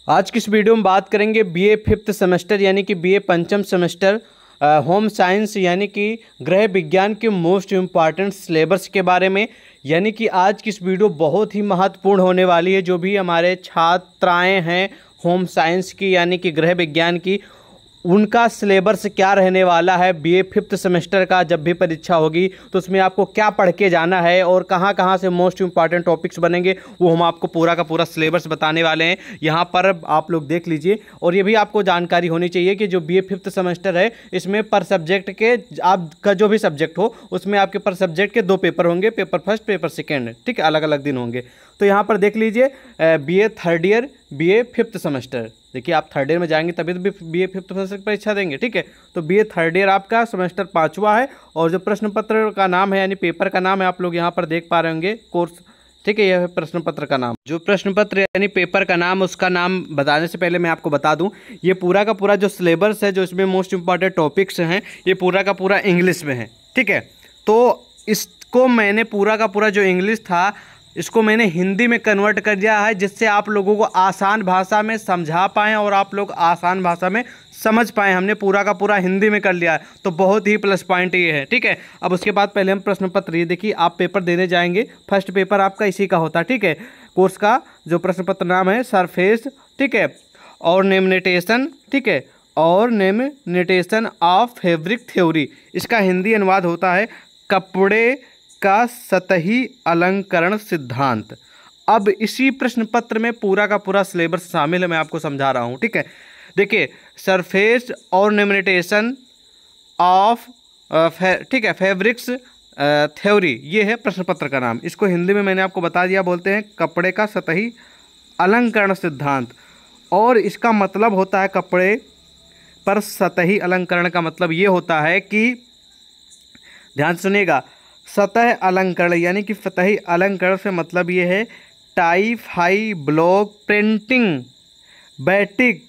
आज की इस वीडियो में बात करेंगे बीए फिफ्थ सेमेस्टर यानी कि बीए पंचम सेमेस्टर होम साइंस यानी कि गृह विज्ञान के मोस्ट इम्पॉर्टेंट सिलेबस के बारे में। यानी कि आज की इस वीडियो बहुत ही महत्वपूर्ण होने वाली है। जो भी हमारे छात्राएं हैं होम साइंस की यानी कि गृह विज्ञान की, उनका सिलेबस क्या रहने वाला है बीए फिफ्थ सेमेस्टर का, जब भी परीक्षा होगी तो उसमें आपको क्या पढ़ के जाना है और कहाँ कहाँ से मोस्ट इंपॉर्टेंट टॉपिक्स बनेंगे, वो हम आपको पूरा का पूरा सिलेबस बताने वाले हैं। यहाँ पर आप लोग देख लीजिए। और ये भी आपको जानकारी होनी चाहिए कि जो बीए फिफ्थ सेमेस्टर है इसमें पर सब्जेक्ट के आपका जो भी सब्जेक्ट हो उसमें आपके पर सब्जेक्ट के 2 पेपर होंगे, पेपर फर्स्ट पेपर सेकेंड, ठीक है, अलग अलग दिन होंगे। तो यहाँ पर देख लीजिए BA third year BA fifth semester. देखिए आप थर्ड ईयर में जाएंगे तभी तो बीए फिफ्थ सेमेस्टर की परीक्षा देंगे, ठीक है। तो बीए थर्ड ईयर आपका सेमेस्टर 5वां है। और जो प्रश्न पत्र का नाम है यानी पेपर का नाम है आप लोग यहाँ पर देख पा रहे होंगे कोर्स, ठीक है। यह है प्रश्न पत्र का नाम। जो प्रश्न पत्र यानी पेपर का नाम, उसका नाम बताने से पहले मैं आपको बता दूं, ये पूरा का पूरा जो सिलेबस है, जो इसमें मोस्ट इंपॉर्टेंट टॉपिक्स हैं, ये पूरा का पूरा इंग्लिश में है, ठीक है। तो इसको मैंने पूरा का पूरा जो इंग्लिश था इसको मैंने हिंदी में कन्वर्ट कर दिया है, जिससे आप लोगों को आसान भाषा में समझा पाएँ और आप लोग आसान भाषा में समझ पाएँ। हमने पूरा का पूरा हिंदी में कर लिया है, तो बहुत ही प्लस पॉइंट ये है, ठीक है। अब उसके बाद पहले हम प्रश्न पत्र, ये देखिए आप पेपर देने जाएंगे, फर्स्ट पेपर आपका इसी का होता है, ठीक है। कोर्स का जो प्रश्न पत्र नाम है सरफेस, ठीक है, और नेमिनेटेशन, ठीक है, और नेमिनेटेशन ऑफ फैब्रिक थ्योरी। इसका हिंदी अनुवाद होता है कपड़े का सतही अलंकरण सिद्धांत। अब इसी प्रश्न पत्र में पूरा का पूरा सिलेबस शामिल है, मैं आपको समझा रहा हूँ, ठीक है। देखिए सरफेस और नेमिनेटेशन ऑफ ठीक है फैब्रिक्स थ्योरी, ये है प्रश्न पत्र का नाम। इसको हिंदी में मैंने आपको बता दिया, बोलते हैं कपड़े का सतही अलंकरण सिद्धांत। और इसका मतलब होता है कपड़े पर सतही अलंकरण का मतलब ये होता है कि, ध्यान सुनिएगा, सतह अलंकरण यानी कि सतही अलंकरण से मतलब ये है टाई फाई ब्लॉक प्रिंटिंग बैटिक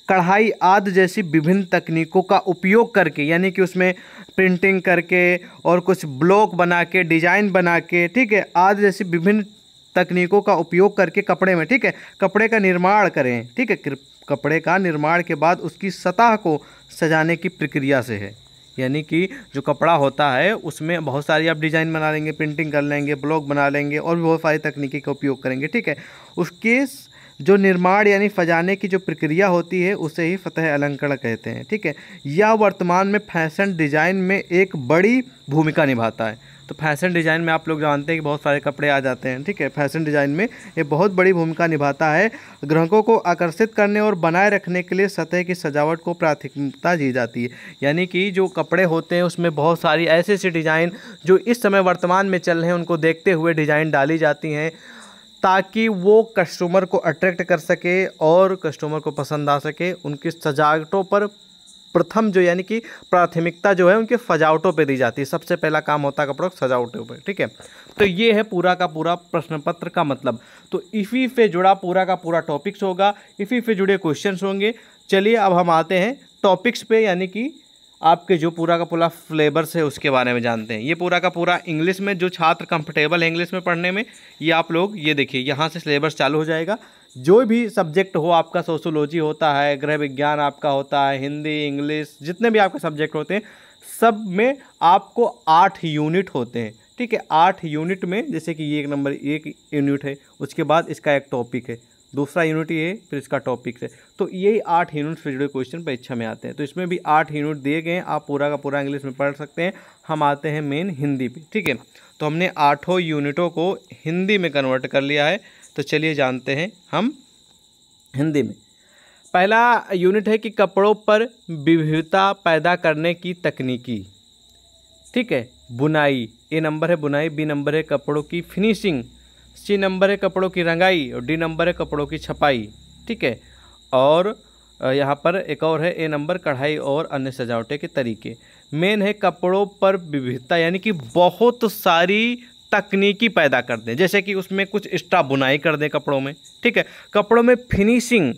कढ़ाई आदि जैसी विभिन्न तकनीकों का उपयोग करके, यानी कि उसमें प्रिंटिंग करके और कुछ ब्लॉक बना के डिजाइन बना के, ठीक है, आदि जैसी विभिन्न तकनीकों का उपयोग करके कपड़े में, ठीक है, कपड़े का निर्माण करें, ठीक है। कपड़े का निर्माण के बाद उसकी सतह को सजाने की प्रक्रिया से है। यानी कि जो कपड़ा होता है उसमें बहुत सारी आप डिज़ाइन बना लेंगे, प्रिंटिंग कर लेंगे, ब्लॉक बना लेंगे और भी बहुत सारी तकनीकी का उपयोग करेंगे, ठीक है। उसके जो निर्माण यानी सजाने की जो प्रक्रिया होती है उसे ही सतह अलंकरण कहते हैं, ठीक है। यह वर्तमान में फैशन डिज़ाइन में एक बड़ी भूमिका निभाता है। तो फैशन डिज़ाइन में आप लोग जानते हैं कि बहुत सारे कपड़े आ जाते हैं, ठीक है। फैशन डिज़ाइन में ये बहुत बड़ी भूमिका निभाता है। ग्राहकों को आकर्षित करने और बनाए रखने के लिए सतह की सजावट को प्राथमिकता दी जाती है। यानी कि जो कपड़े होते हैं उसमें बहुत सारी ऐसी ऐसी डिज़ाइन जो इस समय वर्तमान में चल रहे हैं उनको देखते हुए डिज़ाइन डाली जाती हैं, ताकि वो कस्टमर को अट्रैक्ट कर सके और कस्टमर को पसंद आ सके। उनकी सजावटों पर प्रथम जो यानी कि प्राथमिकता जो है उनके सजावटों पे दी जाती है। सबसे पहला काम होता है कपड़ों की सजावटों पे, ठीक है। तो ये है पूरा का पूरा प्रश्न पत्र का मतलब। तो इसी से जुड़ा पूरा का पूरा टॉपिक्स होगा, इसी से जुड़े क्वेश्चंस होंगे। चलिए अब हम आते हैं टॉपिक्स पे, यानी कि आपके जो पूरा का पूरा सिलेबस है उसके बारे में जानते हैं। ये पूरा का पूरा इंग्लिश में, जो छात्र कंफर्टेबल है इंग्लिश में पढ़ने में, ये आप लोग ये देखिए यहाँ से सिलेबस चालू हो जाएगा। जो भी सब्जेक्ट हो, आपका सोशोलॉजी होता है, गृह विज्ञान आपका होता है, हिंदी, इंग्लिश, जितने भी आपके सब्जेक्ट होते हैं सब में आपको 8 यूनिट होते हैं, ठीक है। 8 यूनिट में जैसे कि ये एक यूनिट है, उसके बाद इसका एक टॉपिक है, दूसरा यूनिट ये, फिर इसका टॉपिक है। तो यही 8 यूनिट से जुड़े क्वेश्चन परीक्षा में आते हैं। तो इसमें भी 8 यूनिट दिए गए हैं, आप पूरा का पूरा इंग्लिश में पढ़ सकते हैं। हम आते हैं मेन हिंदी पे, ठीक है। तो हमने 8 यूनिटों को हिंदी में कन्वर्ट कर लिया है। तो चलिए जानते हैं हम हिंदी में। पहला यूनिट है कि कपड़ों पर विविधता पैदा करने की तकनीकी, ठीक है। बुनाई, ए नंबर है बुनाई, बी नंबर है कपड़ों की फिनिशिंग, सी नंबर है कपड़ों की रंगाई और डी नंबर है कपड़ों की छपाई, ठीक है। और यहाँ पर एक और है ए नंबर कढ़ाई और अन्य सजावटें के तरीके। मेन है कपड़ों पर विविधता, यानी कि बहुत सारी तकनीकी पैदा कर दें, जैसे कि उसमें कुछ एक्स्ट्रा बुनाई कर दें कपड़ों में, ठीक है। कपड़ों में फिनिशिंग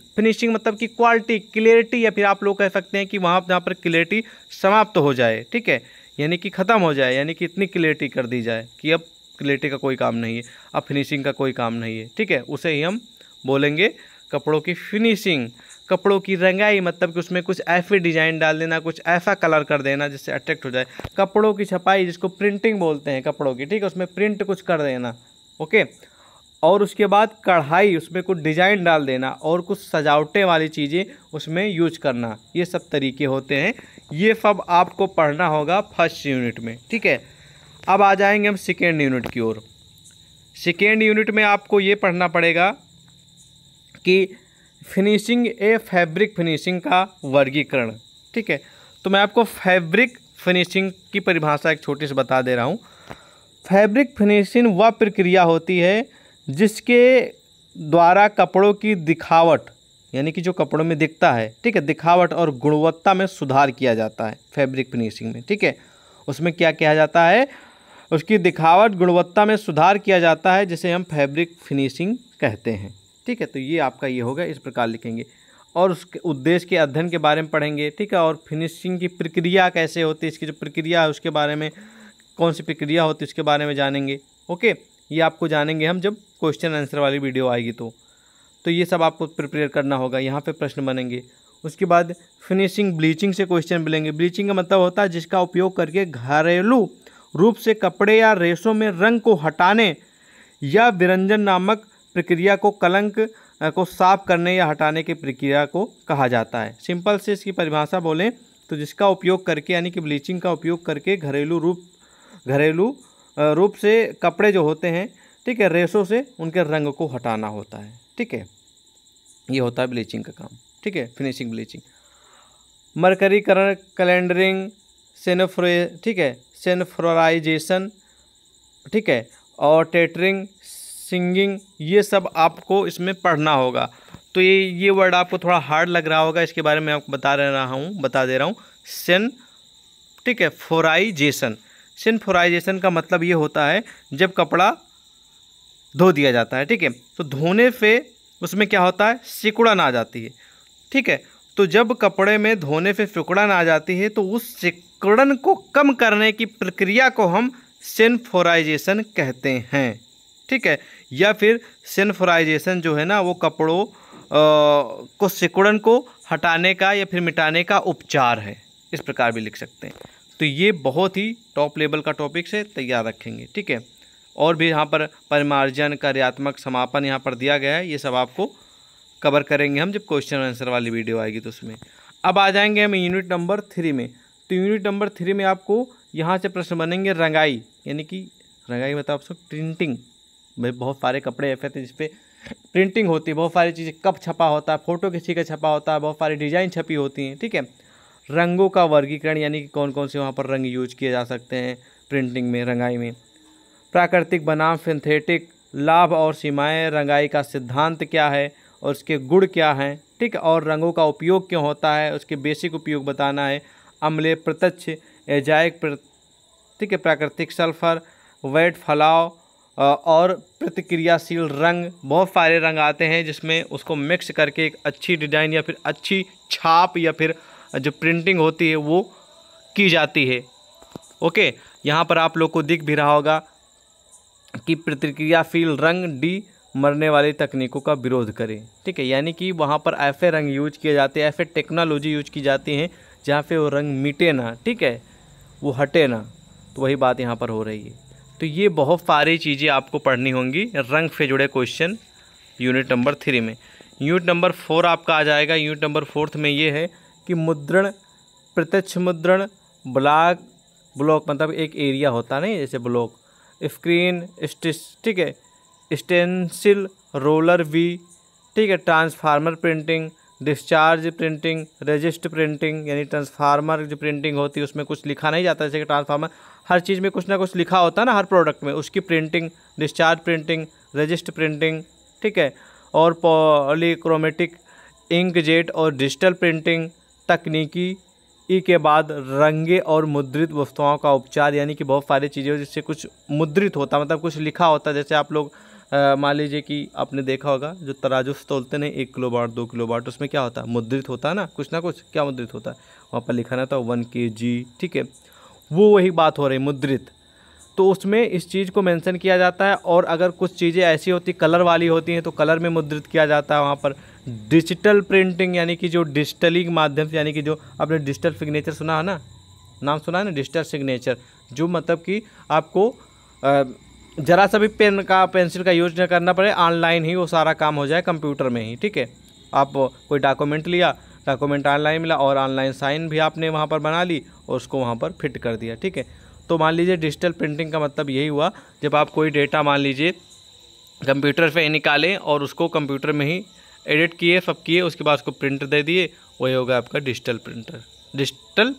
मतलब कि क्वालिटी, क्लियरिटी, या फिर आप लोग कह सकते हैं कि वहाँ जहाँ पर क्लियरिटी समाप्त हो जाए, ठीक है, यानी कि ख़त्म हो जाए, यानी कि इतनी क्लियरिटी कर दी जाए कि अब क्लियरिटी का कोई काम नहीं है, अब फिनिशिंग का कोई काम नहीं है, ठीक है। उसे ही हम बोलेंगे कपड़ों की फिनिशिंग, कपड़ों की रंगाई, मतलब कि उसमें कुछ ऐसे डिजाइन डाल देना, कुछ ऐसा कलर कर देना जिससे अट्रैक्ट हो जाए। कपड़ों की छपाई, जिसको प्रिंटिंग बोलते हैं कपड़ों की, ठीक है, उसमें प्रिंट कुछ कर देना, ओके। और उसके बाद कढ़ाई, उसमें कुछ डिजाइन डाल देना और कुछ सजावटें वाली चीज़ें उसमें यूज करना, ये सब तरीके होते हैं। ये सब आपको पढ़ना होगा फर्स्ट यूनिट में, ठीक है। अब आ जाएंगे हम सेकेंड यूनिट की ओर। सेकेंड यूनिट में आपको ये पढ़ना पड़ेगा कि फिनिशिंग ए फैब्रिक फिनिशिंग का वर्गीकरण, ठीक है। तो मैं आपको फैब्रिक फिनिशिंग की परिभाषा एक छोटी सी बता दे रहा हूँ। फैब्रिक फिनिशिंग वह प्रक्रिया होती है जिसके द्वारा कपड़ों की दिखावट, यानी कि जो कपड़ों में दिखता है, ठीक है, दिखावट और गुणवत्ता में सुधार किया जाता है फैब्रिक फिनिशिंग में, ठीक है। उसमें क्या किया जाता है, उसकी दिखावट गुणवत्ता में सुधार किया जाता है, जिसे हम फैब्रिक फिनिशिंग कहते हैं, ठीक है। तो ये आपका ये होगा, इस प्रकार लिखेंगे। और उसके उद्देश्य के अध्ययन के बारे में पढ़ेंगे, ठीक है। और फिनिशिंग की प्रक्रिया कैसे होती है, इसकी जो प्रक्रिया है उसके बारे में, कौन सी प्रक्रिया होती है उसके बारे में जानेंगे, ओके। ये आपको जानेंगे हम जब क्वेश्चन आंसर वाली वीडियो आएगी तो ये सब आपको प्रिपेयर करना होगा, यहाँ पे प्रश्न बनेंगे। उसके बाद फिनिशिंग ब्लीचिंग से क्वेश्चन मिलेंगे। ब्लीचिंग का मतलब होता है जिसका उपयोग करके घरेलू रूप से कपड़े या रेशों में रंग को हटाने या विरंजन नामक प्रक्रिया को, कलंक को साफ करने या हटाने की प्रक्रिया को कहा जाता है। सिंपल से इसकी परिभाषा बोलें तो जिसका उपयोग करके, यानी कि ब्लीचिंग का उपयोग करके घरेलू रूप से कपड़े जो होते हैं, ठीक है, रेशों से उनके रंग को हटाना होता है, ठीक है। ये होता है ब्लीचिंग का काम, ठीक है, फिनिशिंग ब्लीचिंग। मरकरीकरण, कैलेंडरिंग, ठीक है, सेनफ्लोराइजेशन, ठीक है, और टेटरिंग, सिंगिंग, ये सब आपको इसमें पढ़ना होगा। तो ये वर्ड आपको थोड़ा हार्ड लग रहा होगा, इसके बारे में आपको बता दे रहा हूँ। ठीक है, फोराइजेशन। सिनफोराइजेशन का मतलब ये होता है जब कपड़ा धो दिया जाता है, ठीक है, तो धोने से उसमें क्या होता है, सिकुड़न आ जाती है, ठीक है। तो जब कपड़े में धोने से सिकुड़न आ जाती है तो उस सिकुड़न को कम करने की प्रक्रिया को हम सिनफोराइजेशन कहते हैं, ठीक है। या फिर सिनफोराइजेशन जो है ना, वो कपड़ों को सिकुड़न को हटाने का या फिर मिटाने का उपचार है, इस प्रकार भी लिख सकते हैं। तो ये बहुत ही टॉप लेवल का टॉपिक से तैयार रखेंगे, ठीक है। और भी यहाँ पर परिमार्जन, कार्यात्मक समापन यहाँ पर दिया गया है, ये सब आपको कवर करेंगे हम जब क्वेश्चन आंसर वाली वीडियो आएगी तो उसमें। अब आ जाएंगे हम यूनिट नंबर 3 में। तो यूनिट नंबर 3 में आपको यहाँ से प्रश्न बनेंगे रंगाई, यानी कि रंगाई मतलब आपको प्रिंटिंग। भाई बहुत सारे कपड़े ऐसे थे जिसपे प्रिंटिंग होती है, बहुत सारी चीज़ें, कप छपा होता है, फ़ोटो किसी का छपा होता है, बहुत सारी डिजाइन छपी होती हैं, ठीक है। रंगों का वर्गीकरण, यानी कि कौन कौन से वहाँ पर रंग यूज किए जा सकते हैं प्रिंटिंग में, रंगाई में। प्राकृतिक बनाम सिंथेटिक, लाभ और सीमाएं, रंगाई का सिद्धांत क्या है और उसके गुण क्या हैं, ठीक है। और रंगों का उपयोग क्यों होता है, उसके बेसिक उपयोग बताना है। अम्लीय, प्रत्यक्ष, एजाइक, ठीक है, प्राकृतिक सल्फर, वेट, फलाव और प्रतिक्रियाशील रंग। बहुत सारे रंग आते हैं जिसमें उसको मिक्स करके एक अच्छी डिजाइन या फिर अच्छी छाप या फिर जो प्रिंटिंग होती है वो की जाती है, ओके। यहाँ पर आप लोग को दिख भी रहा होगा कि प्रतिक्रियाशील रंग डी मरने वाली तकनीकों का विरोध करें, ठीक है। यानी कि वहाँ पर ऐसे रंग यूज किए जाते हैं, ऐसे टेक्नोलॉजी यूज की जाती हैं जहाँ पे वो रंग मिटे ना, ठीक है, वो हटे ना। तो वही बात यहाँ पर हो रही है। तो ये बहुत सारी चीज़ें आपको पढ़नी होंगी रंग से जुड़े क्वेश्चन यूनिट नंबर 3 में। यूनिट नंबर 4 आपका आ जाएगा। यूनिट नंबर 4 में ये है कि मुद्रण, प्रत्यक्ष मुद्रण, ब्लॉक मतलब एक एरिया होता है ना, जैसे ब्लॉक, स्क्रीन, ठीक है, स्टेंसिल, रोलर वी, ठीक है, transformer printing, discharge printing, resist printing, यानी ट्रांसफार्मर जो प्रिंटिंग होती है उसमें कुछ लिखा नहीं जाता, जैसे कि ट्रांसफार्मर हर चीज़ में कुछ ना कुछ लिखा होता है ना, हर प्रोडक्ट में, उसकी printing, discharge printing, resist printing, ठीक है। और पॉलीक्रोमेटिक, इंकजेट और डिजिटल प्रिंटिंग तकनीकी के बाद रंगे और मुद्रित वस्तुओं का उपचार, यानी कि बहुत सारी चीज़ें जिससे कुछ मुद्रित होता, मतलब कुछ लिखा होता है। जैसे आप लोग मान लीजिए कि आपने देखा होगा जो तराजू से तोलते नहीं, 1 किलो बाट, 2 किलो बाट, उसमें क्या होता है, मुद्रित होता है ना कुछ, क्या मुद्रित होता है, वहाँ पर लिखा रहता है 1 kg, ठीक है, वो वही बात हो रही मुद्रित। तो उसमें इस चीज़ को मेंशन किया जाता है। और अगर कुछ चीज़ें ऐसी होती, कलर वाली होती हैं, तो कलर में मुद्रित किया जाता है, वहाँ पर डिजिटल प्रिंटिंग यानी कि जो डिजिटली के माध्यम से, यानी कि जो आपने डिजिटल सिग्नेचर सुना है ना, नाम सुना है ना, डिजिटल सिग्नेचर, जो मतलब कि आपको ज़रा सा भी पेन का पेंसिल का यूज न करना पड़े, ऑनलाइन ही वो सारा काम हो जाए कंप्यूटर में ही, ठीक है। आप कोई डॉक्यूमेंट लिया, डॉक्यूमेंट ऑनलाइन मिला और ऑनलाइन साइन भी आपने वहाँ पर बना ली और उसको वहाँ पर फिट कर दिया, ठीक है। तो मान लीजिए डिजिटल प्रिंटिंग का मतलब यही हुआ, जब आप कोई डेटा मान लीजिए कंप्यूटर पे ही निकालें और उसको कंप्यूटर में ही एडिट किए, सब किए, उसके बाद उसको प्रिंट दे दिए, वही होगा आपका डिजिटल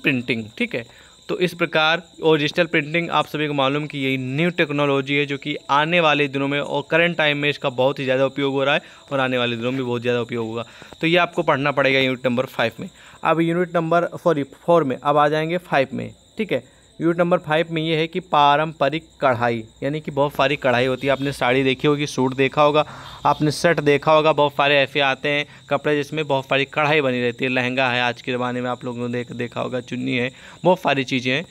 प्रिंटिंग, ठीक है। तो इस प्रकार, और डिजिटल प्रिंटिंग आप सभी को मालूम कि यही न्यू टेक्नोलॉजी है जो कि आने वाले दिनों में और करंट टाइम में इसका बहुत ही ज़्यादा उपयोग हो रहा है और आने वाले दिनों में बहुत ज़्यादा उपयोग होगा। तो ये आपको पढ़ना पड़ेगा यूनिट नंबर 5 में। अब यूनिट नंबर 4 में अब आ जाएंगे 5 में, ठीक है। यूनिट नंबर 5 में ये है कि पारंपरिक कढ़ाई, यानी कि बहुत सारी कढ़ाई होती है। आपने साड़ी देखी होगी, सूट देखा होगा, आपने शर्ट देखा होगा, बहुत सारे ऐसे आते हैं कपड़े जिसमें बहुत सारी कढ़ाई बनी रहती है। लहंगा है आज के ज़माने में, आप लोगों ने देखा होगा, चुन्नी है, बहुत सारी चीज़ें हैं,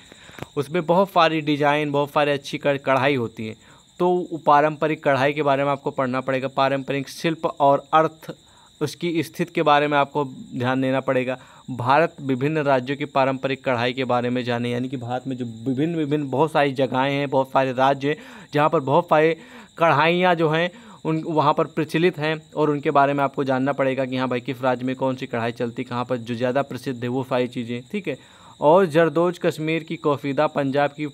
उसमें बहुत सारी डिजाइन, बहुत सारी अच्छी कढ़ाई होती है। तो पारंपरिक कढ़ाई के बारे में आपको पढ़ना पड़ेगा। पारंपरिक शिल्प और अर्थ, उसकी स्थिति के बारे में आपको ध्यान देना पड़ेगा। भारत विभिन्न राज्यों की पारंपरिक कढ़ाई के बारे में जाने, यानी कि भारत में जो विभिन्न बहुत सारी जगहें हैं, बहुत सारे राज्य हैं जहाँ पर बहुत सारे कढ़ाइयाँ जो हैं उन वहाँ पर प्रचलित हैं, और उनके बारे में आपको जानना पड़ेगा कि हाँ भाई किस राज्य में कौन सी कढ़ाई चलती, कहाँ पर जो ज़्यादा प्रसिद्ध है वो सारी चीज़ें, ठीक है। और जरदोज कश्मीर की कौफीदा, पंजाब की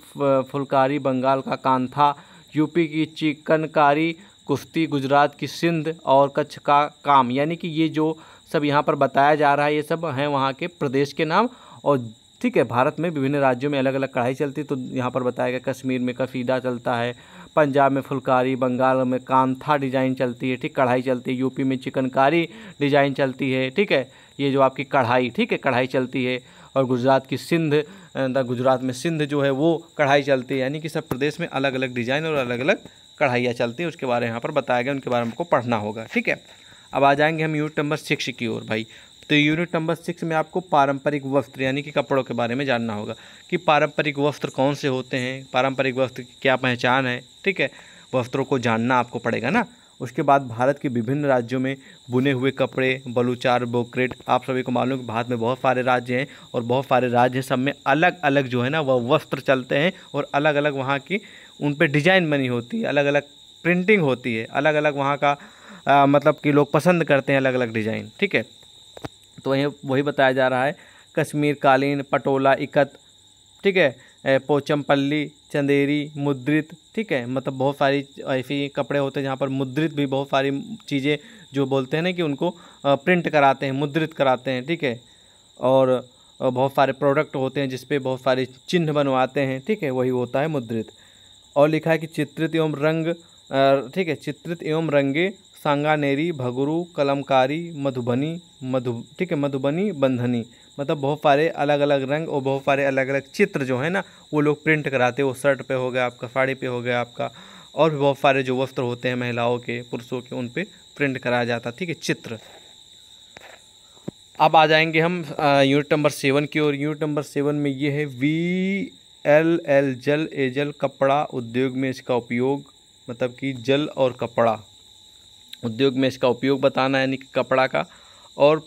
फुलकारी, बंगाल का कांथा, यूपी की चिकनकारी, कुश्ती, गुजरात की सिंध और कच्छ का काम, यानी कि ये जो सब यहाँ पर बताया जा रहा है ये सब हैं वहाँ के प्रदेश के नाम। और ठीक है, भारत में विभिन्न राज्यों में अलग अलग कढ़ाई चलती है, तो यहाँ पर बताया गया कश्मीर में कसीदा चलता है, पंजाब में फुलकारी, बंगाल में कांथा डिज़ाइन चलती है, ठीक, कढ़ाई चलती है, यूपी में चिकनकारी डिज़ाइन चलती है, ठीक है, ये जो आपकी कढ़ाई, ठीक है, कढ़ाई चलती है। और गुजरात की सिंध, गुजरात में सिंध जो है वो कढ़ाई चलती है, यानी कि सब प्रदेश में अलग अलग डिज़ाइन और अलग अलग कढ़ाइयाँ चलती हैं, उसके बारे में यहाँ पर बताया गया, उनके बारे में हमको पढ़ना होगा, ठीक है। अब आ जाएंगे हम यूनिट नंबर 6 की ओर भाई। तो यूनिट नंबर 6 में आपको पारंपरिक वस्त्र यानी कि कपड़ों के बारे में जानना होगा कि पारंपरिक वस्त्र कौन से होते हैं, पारंपरिक वस्त्र की क्या पहचान है, ठीक है, वस्त्रों को जानना आपको पड़ेगा ना। उसके बाद भारत के विभिन्न राज्यों में बुने हुए कपड़े, बलूचार, ब्रोकेट, आप सभी को मालूम है कि भारत में बहुत सारे राज्य हैं और बहुत सारे राज्य हैं, सब में अलग अलग जो है ना वह वस्त्र चलते हैं और अलग अलग वहाँ की उन पर डिजाइन बनी होती है, अलग अलग प्रिंटिंग होती है, अलग अलग वहाँ का मतलब कि लोग पसंद करते हैं अलग अलग डिज़ाइन, ठीक है। तो वही बताया जा रहा है, कश्मीर कालीन, पटोला, इकत, ठीक है, पोचमपल्ली, चंदेरी, मुद्रित, ठीक है, मतलब बहुत सारी ऐसी कपड़े होते हैं जहाँ पर मुद्रित भी बहुत सारी चीज़ें जो बोलते हैं ना कि उनको प्रिंट कराते हैं, मुद्रित कराते हैं, ठीक है। और बहुत सारे प्रोडक्ट होते हैं जिस पे बहुत सारे चिन्ह बनवाते हैं, ठीक है, वही होता है मुद्रित। और लिखा है कि चित्रित एवं रंग, ठीक है, चित्रित एवं रंगे, सांगानेरी, भगरू, कलमकारी, मधुबनी, ठीक है, मधुबनी, बंधनी, मतलब बहुत सारे अलग अलग रंग और बहुत सारे अलग अलग चित्र जो है ना वो लोग प्रिंट कराते हैं। वो शर्ट पे हो गया आपका, साड़ी पे हो गया आपका, और भी बहुत सारे जो वस्त्र होते हैं महिलाओं के, पुरुषों के, उन पे प्रिंट कराया जाता है, ठीक है, चित्र। अब आ जाएंगे हम यूनिट नंबर 7 की ओर। यूनिट नंबर 7 में ये है VLL, जल एजल कपड़ा उद्योग में इसका उपयोग, मतलब कि जल और कपड़ा उद्योग में इसका उपयोग बताना, यानी कि कपड़ा का। और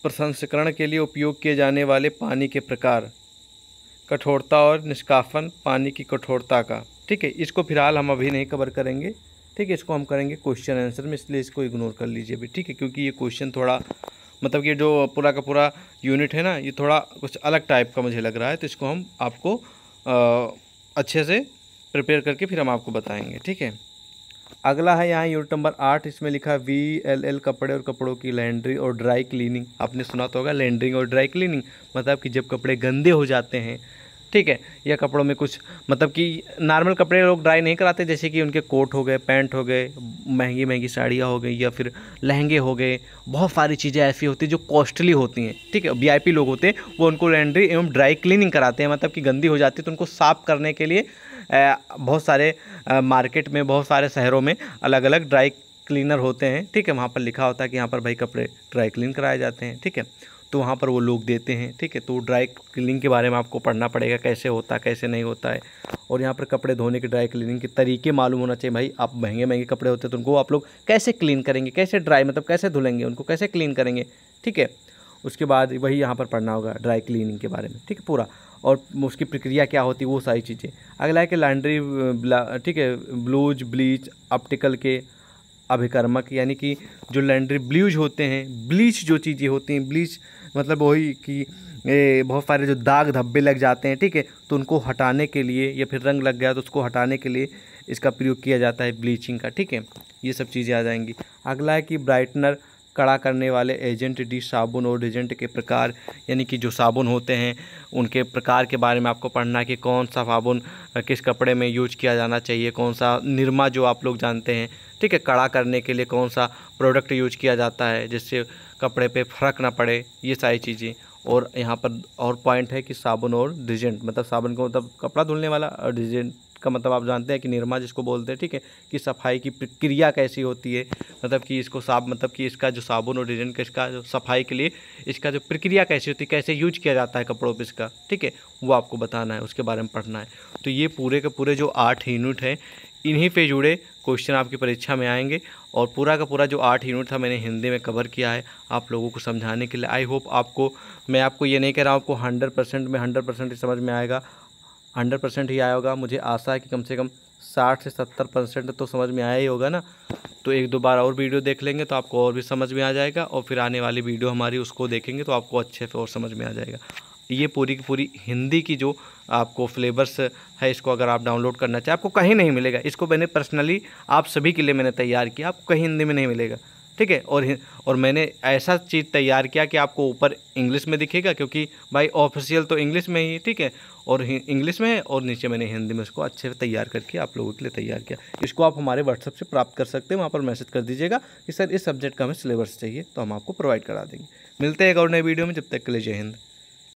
प्रसंस्करण के लिए उपयोग किए जाने वाले पानी के प्रकार, कठोरता और निष्कासन पानी की कठोरता का, ठीक है। इसको फिलहाल हम अभी नहीं कवर करेंगे, ठीक है, इसको हम करेंगे क्वेश्चन आंसर में, इसलिए इसको इग्नोर कर लीजिए भी, ठीक है, क्योंकि ये क्वेश्चन थोड़ा मतलब कि जो पूरा का पूरा यूनिट है ना ये थोड़ा कुछ अलग टाइप का मुझे लग रहा है, तो इसको हम आपको अच्छे से प्रिपेयर करके फिर हम आपको बताएंगे, ठीक है। अगला है यहाँ यूनिट नंबर 8, इसमें लिखा है VLL, कपड़े और कपड़ों की लैंड्री और ड्राई क्लीनिंग। आपने सुना तो होगा लैंड्रिंग और ड्राई क्लीनिंग, मतलब कि जब कपड़े गंदे हो जाते हैं, ठीक है, या कपड़ों में कुछ मतलब कि नॉर्मल कपड़े लोग ड्राई नहीं कराते, जैसे कि उनके कोट हो गए, पैंट हो गए, महंगी महंगी साड़ियाँ हो गई, या फिर लहंगे हो गए, बहुत सारी चीज़ें ऐसी होती हैं जो कॉस्टली होती हैं, ठीक है, VIP लोग होते हैं, वो उनको लैंड्री एवं ड्राई क्लीनिंग कराते हैं, मतलब कि गंदी हो जाती है तो उनको साफ़ करने के लिए बहुत सारे मार्केट में, बहुत सारे शहरों में अलग अलग ड्राई क्लीनर होते हैं, ठीक है, वहाँ पर लिखा होता है कि यहाँ पर भाई कपड़े ड्राई क्लीन कराए जाते हैं, ठीक है। तो वहाँ पर वो लोग देते हैं, ठीक है। तो ड्राई क्लीनिंग के बारे में आपको पढ़ना पड़ेगा, कैसे होता है कैसे नहीं होता है। और यहाँ पर कपड़े धोने के ड्राई क्लीनिंग के तरीके मालूम होना चाहिए भाई। आप महंगे महंगे कपड़े होते हैं तो उनको आप लोग कैसे क्लीन करेंगे, कैसे ड्राई मतलब कैसे धुलेंगे, उनको कैसे क्लीन करेंगे, ठीक है। उसके बाद वही यहाँ पर पढ़ना होगा ड्राई क्लीनिंग के बारे में, ठीक है पूरा, और उसकी प्रक्रिया क्या होती है वो सारी चीज़ें। अगला है कि लॉन्ड्री, ठीक है, ब्लूज, ब्लीच, ऑप्टिकल के अभिकर्मक, यानी कि जो लॉन्ड्री ब्लूज होते हैं, ब्लीच जो चीज़ें होती हैं, ब्लीच मतलब वही कि बहुत सारे जो दाग धब्बे लग जाते हैं, ठीक है, तो उनको हटाने के लिए, या फिर रंग लग गया तो उसको हटाने के लिए इसका प्रयोग किया जाता है ब्लीचिंग का, ठीक है। ये सब चीज़ें आ जाएंगी। अगला है कि ब्राइटनर, कड़ा करने वाले एजेंट, डिश साबुन और डिटर्जेंट के प्रकार, यानी कि जो साबुन होते हैं उनके प्रकार के बारे में आपको पढ़ना है कि कौन सा साबुन किस कपड़े में यूज किया जाना चाहिए, कौन सा निरमा जो आप लोग जानते हैं, ठीक है, कड़ा करने के लिए कौन सा प्रोडक्ट यूज किया जाता है जिससे कपड़े पे फर्क ना पड़े, ये सारी चीज़ें। और यहाँ पर और पॉइंट है कि साबुन और डिटर्जेंट, मतलब साबुन को मतलब कपड़ा धुलने वाला, और डिटर्जेंट का मतलब आप जानते हैं कि निरमा जिसको बोलते हैं, ठीक है, कि सफाई की प्रक्रिया कैसी होती है, मतलब कि इसको मतलब कि इसका जो साबुन और डिटर्जेंट का इसका जो सफाई के लिए इसका जो प्रक्रिया कैसी होती है, कैसे यूज किया जाता है कपड़ों पे इसका, ठीक है, वो आपको बताना है, उसके बारे में पढ़ना है। तो ये पूरे के पूरे जो 8 यूनिट हैं, इन्हीं पे जुड़े क्वेश्चन आपकी परीक्षा में आएंगे। और पूरा का पूरा जो 8 यूनिट था मैंने हिंदी में कवर किया है आप लोगों को समझाने के लिए। आई होप आपको, मैं आपको ये नहीं कह रहा हूँ आपको 100% में 100% ही समझ में आएगा, 100% ही आया होगा। मुझे आशा है कि कम से कम 60 से 70% तो समझ में आया ही होगा ना। तो एक दो बार और वीडियो देख लेंगे तो आपको और भी समझ में आ जाएगा, और फिर आने वाली वीडियो हमारी उसको देखेंगे तो आपको अच्छे से और समझ में आ जाएगा। ये पूरी की पूरी हिंदी की जो आपको फ्लेवर्स है, इसको अगर आप डाउनलोड करना चाहें आपको कहीं नहीं मिलेगा। इसको मैंने पर्सनली आप सभी के लिए मैंने तैयार किया, आपको कहीं हिंदी में नहीं मिलेगा, ठीक है। और मैंने ऐसा चीज़ तैयार किया कि आपको ऊपर इंग्लिश में दिखेगा, क्योंकि भाई ऑफिशियल तो इंग्लिश में ही, ठीक है, और इंग्लिश में है, और नीचे मैंने हिंदी में इसको अच्छे से तैयार करके आप लोगों के लिए तैयार किया। इसको आप हमारे व्हाट्सएप से प्राप्त कर सकते हैं, वहाँ पर मैसेज कर दीजिएगा कि सर इस सब्जेक्ट का हमें सिलेबस चाहिए, तो हम आपको प्रोवाइड करा देंगे। मिलते हैं एक और नए वीडियो में, जब तक के लिए जय हिंद।